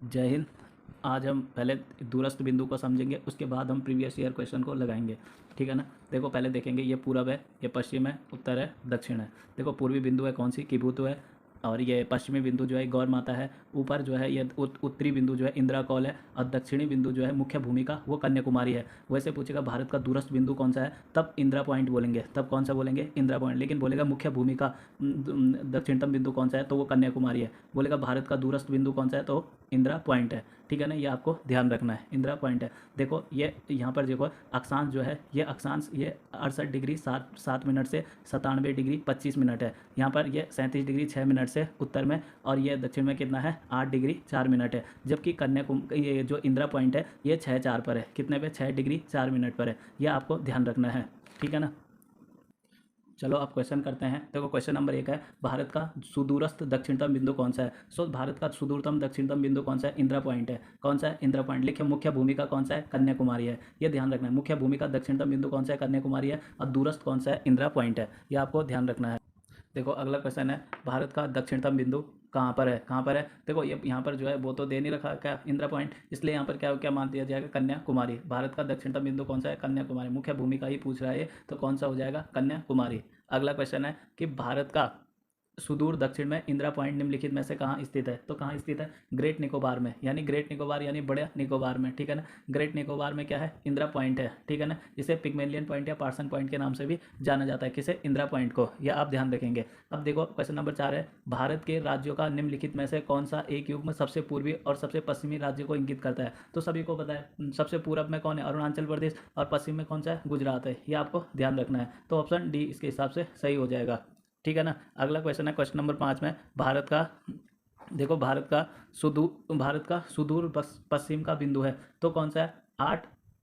जय हिंद। आज हम पहले दूरस्थ बिंदु को समझेंगे, उसके बाद हम प्रीवियस ईयर क्वेश्चन को लगाएंगे। ठीक है ना। देखो पहले देखेंगे, ये पूरब है, ये पश्चिम है, उत्तर है, दक्षिण है। देखो पूर्वी बिंदु है कौन सी, किबुतु है। और ये पश्चिमी बिंदु जो है गौर माता है। ऊपर जो है ये उत्तरी बिंदु जो है इंदिरा कौल है। और दक्षिणी बिंदु जो है मुख्य भूमिका वो कन्याकुमारी है। वैसे पूछेगा भारत का दूरस्थ बिंदु कौन सा है, तब इंदिरा पॉइंट बोलेंगे। तब कौन सा बोलेंगे, इंदिरा पॉइंट। लेकिन बोलेगा मुख्य भूमिका दक्षिणतम बिंदु कौन सा है, तो वो कन्याकुमारी है। बोलेगा भारत का दूरस्थ बिंदु कौन सा है, तो इंदिरा पॉइंट है। ठीक है ना, ये आपको ध्यान रखना है, इंदिरा पॉइंट है। देखो ये यहाँ पर देखो अक्षांश जो है, ये अक्षांश ये 68 डिग्री 7 मिनट से 97 डिग्री 25 मिनट है। यहाँ पर ये 37 डिग्री 6 मिनट से उत्तर में, और ये दक्षिण में कितना है, 8 डिग्री 4 मिनट है। जबकि कन्याकुमारी ये जो इंदिरा पॉइंट है ये 6 4 पर है। कितने पे, 6 डिग्री 4 मिनट पर है। यह आपको ध्यान रखना है। ठीक है ना। चलो अब क्वेश्चन करते हैं। देखो क्वेश्चन नंबर 1 है, भारत का सुदूरस्थ दक्षिणतम बिंदु कौन सा है। सो भारत का सुदूरतम दक्षिणतम बिंदु कौन सा है, इंदिरा पॉइंट है। कौन सा है, इंदिरा पॉइंट। लिखिए मुख्य भूमिका कौन सा है, कन्याकुमारी है। ये ध्यान रखना है, मुख्य भूमिका दक्षिणतम बिंदु कौन सा है, कन्याकुमारी है। और दूरस्थ कौन सा है, इंदिरा पॉइंट है। ये आपको ध्यान रखना है। देखो अगला क्वेश्चन है, भारत का दक्षिणतम बिंदु कहाँ पर है, कहाँ पर है। देखो ये यहाँ पर जो है वो तो दे नहीं रखा क्या, इंदिरा पॉइंट, इसलिए यहाँ पर क्या क्या मान दिया जाएगा, कन्याकुमारी। भारत का दक्षिणतम बिंदु कौन सा है, कन्याकुमारी। मुख्य भूमिका ही पूछ रहा है, तो कौन सा हो जाएगा, कन्याकुमारी। अगला क्वेश्चन है कि भारत का सुदूर दक्षिण में इंदिरा पॉइंट निम्नलिखित में से कहाँ स्थित है। तो कहाँ स्थित है, ग्रेट निकोबार में, यानी ग्रेट निकोबार यानी बड़े निकोबार में। ठीक है ना। ग्रेट निकोबार में क्या है, इंदिरा पॉइंट है। ठीक है ना। इसे पिग्मेलियन पॉइंट या पार्सन पॉइंट के नाम से भी जाना जाता है। किसे, इंदिरा पॉइंट को। यह आप ध्यान रखेंगे। अब देखो क्वेश्चन नंबर 4 है, भारत के राज्यों का निम्नलिखित में से कौन सा एक युग में सबसे पूर्वी और सबसे पश्चिमी राज्य को इंगित करता है। तो सभी को पता है, सबसे पूरब में कौन है, अरुणाचल प्रदेश। और पश्चिम में कौन सा है, गुजरात है। ये आपको ध्यान रखना है। तो ऑप्शन डी इसके हिसाब से सही हो जाएगा। ठीक है ना। अगला क्वेश्चन है, क्वेश्चन नंबर 5 में, भारत का देखो भारत का सुदूर पश्चिम का बिंदु है, तो कौन सा है,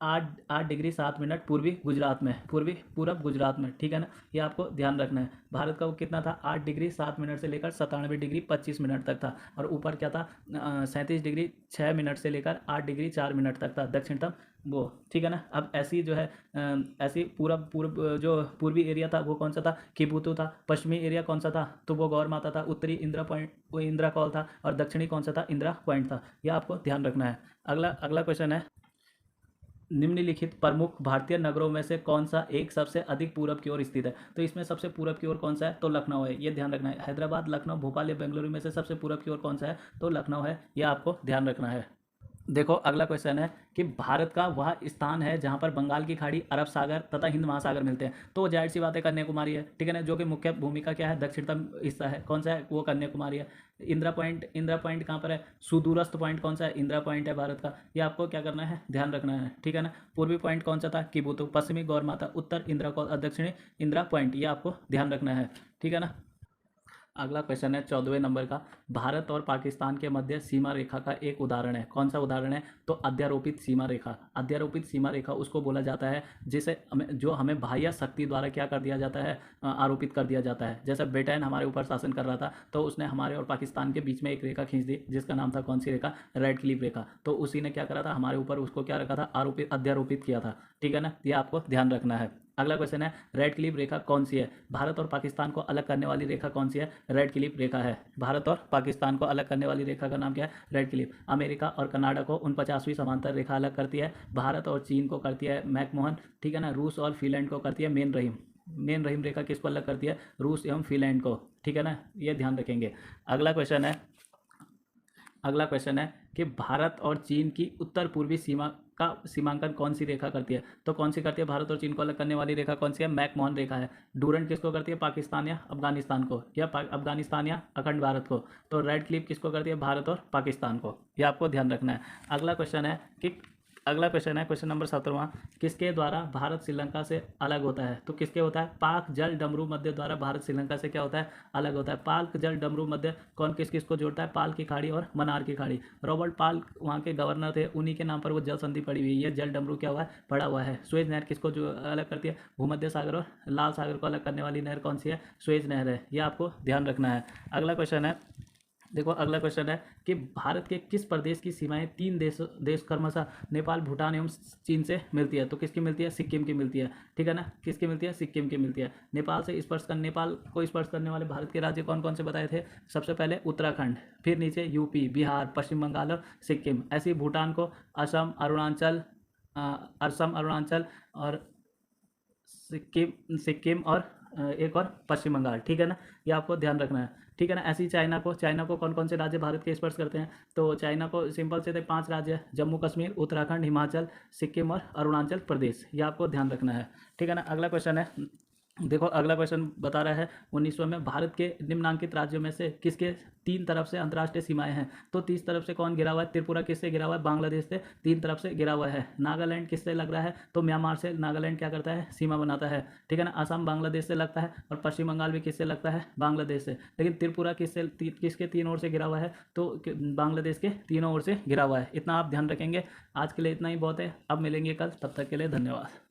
8 डिग्री 7 मिनट पूर्वी गुजरात में, पूर्वी पूरब गुजरात में। ठीक है ना। ये आपको ध्यान रखना है। भारत का वो कितना था, 8 डिग्री 7 मिनट से लेकर 97 डिग्री 25 मिनट तक था। और ऊपर क्या था, 37 डिग्री 6 मिनट से लेकर 8 डिग्री 4 मिनट तक था दक्षिणतम वो। ठीक है ना। अब ऐसी जो है ऐसी पूर्व जो पूर्वी एरिया था वो कौन सा था, किबुतु था। पश्चिमी एरिया कौन सा था, तो वो गौर माता था। उत्तरी इंदिरा पॉइंट वो इंदिरा कॉल था। और दक्षिणी कौन सा था, इंदिरा पॉइंट था। यह आपको ध्यान रखना है। अगला अगला क्वेश्चन है, निम्नलिखित प्रमुख भारतीय नगरों में से कौन सा एक सबसे अधिक पूरब की ओर स्थित है। तो इसमें सबसे पूरब की ओर कौन सा है, तो लखनऊ है। ये ध्यान रखना है। हैदराबाद, लखनऊ, भोपाल या बेंगलुरु में से सबसे पूरब की ओर कौन सा है, तो लखनऊ है। यह आपको ध्यान रखना है। देखो अगला क्वेश्चन है कि भारत का वह स्थान है जहां पर बंगाल की खाड़ी, अरब सागर तथा हिंद महासागर मिलते हैं। तो जाहिर सी बात है कन्याकुमारी है। ठीक है ना। जो कि मुख्य भूमिका क्या है, दक्षिणतम हिस्सा है, कौन सा है, वो कन्याकुमारी है। इंदिरा पॉइंट कहाँ पर है, सुदूरस्थ पॉइंट कौन सा है, इंदिरा पॉइंट है भारत का। ये आपको क्या करना है, ध्यान रखना है। ठीक है ना। पूर्वी पॉइंट कौन सा था, किबुतु। पश्चिमी गौर माता। उत्तर इंदिरा कौल। और दक्षिणी इंदिरा पॉइंट। ये आपको ध्यान रखना है। ठीक है ना। अगला क्वेश्चन है 14वें नंबर का, भारत और पाकिस्तान के मध्य सीमा रेखा का एक उदाहरण है। कौन सा उदाहरण है, तो अध्यारोपित सीमा रेखा। अध्यारोपित सीमा रेखा उसको बोला जाता है जिसे जो हमें बाह्य शक्ति द्वारा क्या कर दिया जाता है, आरोपित कर दिया जाता है। जैसे ब्रिटेन हमारे ऊपर शासन कर रहा था, तो उसने हमारे और पाकिस्तान के बीच में एक रेखा खींच दी, जिसका नाम था कौन सी रेखा, रेड क्लिफ रेखा। तो उसी ने क्या करा था, हमारे ऊपर उसको क्या रखा था, आरोपित अध्यारोपित किया था। ठीक है ना। ये आपको ध्यान रखना है। अगला क्वेश्चन है, रेड क्लिफ रेखा कौन सी है। भारत और पाकिस्तान को अलग करने वाली रेखा कौन सी है, रेड क्लिफ रेखा है। भारत और पाकिस्तान को अलग करने वाली रेखा का नाम क्या है, रेड क्लिफ। अमेरिका और कनाडा को 49वीं समांतर रेखा अलग करती है। भारत और चीन को करती है मैकमोहन। ठीक है ना। रूस और फिनलैंड को करती है मेन रहीम। मेन रहीम रेखा किसको अलग करती है, रूस एवं फिनलैंड को। ठीक है ना। ये ध्यान रखेंगे। अगला क्वेश्चन है, अगला क्वेश्चन है कि भारत और चीन की उत्तर पूर्वी सीमा का सीमांकन कौन सी रेखा करती है। तो कौन सी करती है, भारत और चीन को अलग करने वाली रेखा कौन सी है, मैकमोहन रेखा है। डूरंट किसको करती है, पाकिस्तान या अफगानिस्तान को, या अफगानिस्तान या अखंड भारत को। तो रेड क्लिफ किसको करती है, भारत और पाकिस्तान को। यह आपको ध्यान रखना है। अगला क्वेश्चन है कि अगला क्वेश्चन है, क्वेश्चन नंबर 17वां, किसके द्वारा भारत श्रीलंका से अलग होता है। तो किसके होता है, पाक जल डमरू मध्य द्वारा भारत श्रीलंका से क्या होता है, अलग होता है। पाक जल डमरू मध्य कौन किस किस को जोड़ता है, पाल की खाड़ी और मनार की खाड़ी। रॉबर्ट पाल वहाँ के गवर्नर थे, उन्हीं के नाम पर वो जल संधि पड़ी हुई है। ये जल डमरू क्या हुआ है, पड़ा हुआ है। सुएज नहर किसको जो अलग करती है, भूमध्य सागर और लाल सागर को अलग करने वाली नहर कौन सी है, सुएज नहर है। ये आपको ध्यान रखना है। अगला क्वेश्चन है, देखो अगला क्वेश्चन है कि भारत के किस प्रदेश की सीमाएं तीन देश क्रमशः नेपाल, भूटान एवं चीन से मिलती है? तो किसकी मिलती है? सिक्किम की मिलती है। ठीक है ना, किसकी मिलती है? सिक्किम की मिलती है। नेपाल को स्पर्श करने वाले भारत के राज्य कौन कौन से बताए थे? सबसे पहले उत्तराखंड, फिर नीचे यूपी, बिहार, पश्चिम बंगाल और सिक्किम। ऐसे ही भूटान को असम, अरुणाचल और सिक्किम और एक और पश्चिम बंगाल। ठीक है ना, ये आपको ध्यान रखना है। ठीक है ना, ऐसे ही चाइना को कौन कौन से राज्य भारत के स्पर्श करते हैं? तो चाइना को सिंपल से थे 5 राज्य है, जम्मू कश्मीर, उत्तराखंड, हिमाचल, सिक्किम और अरुणाचल प्रदेश। ये आपको ध्यान रखना है। ठीक है ना, अगला क्वेश्चन है, देखो अगला क्वेश्चन बता रहा है 19वां में भारत के निम्नांकित राज्यों में से किसके 3 तरफ से अंतर्राष्ट्रीय सीमाएं हैं? तो 30 तरफ से कौन घिरा हुआ है? त्रिपुरा किससे घिरा हुआ है? बांग्लादेश से 3 तरफ से घिरा हुआ है। नागालैंड किससे लग रहा है? तो म्यांमार से नागालैंड क्या करता है? सीमा बनाता है। ठीक है ना, असम बांग्लादेश से लगता है और पश्चिम बंगाल भी किससे लगता है? बांग्लादेश से। लेकिन त्रिपुरा किसके 3 ओर से घिरा हुआ है? तो बांग्लादेश के तीनों ओर से घिरा हुआ है। इतना आप ध्यान रखेंगे। आज के लिए इतना ही बहुत है, अब मिलेंगे कल, तब तक के लिए धन्यवाद।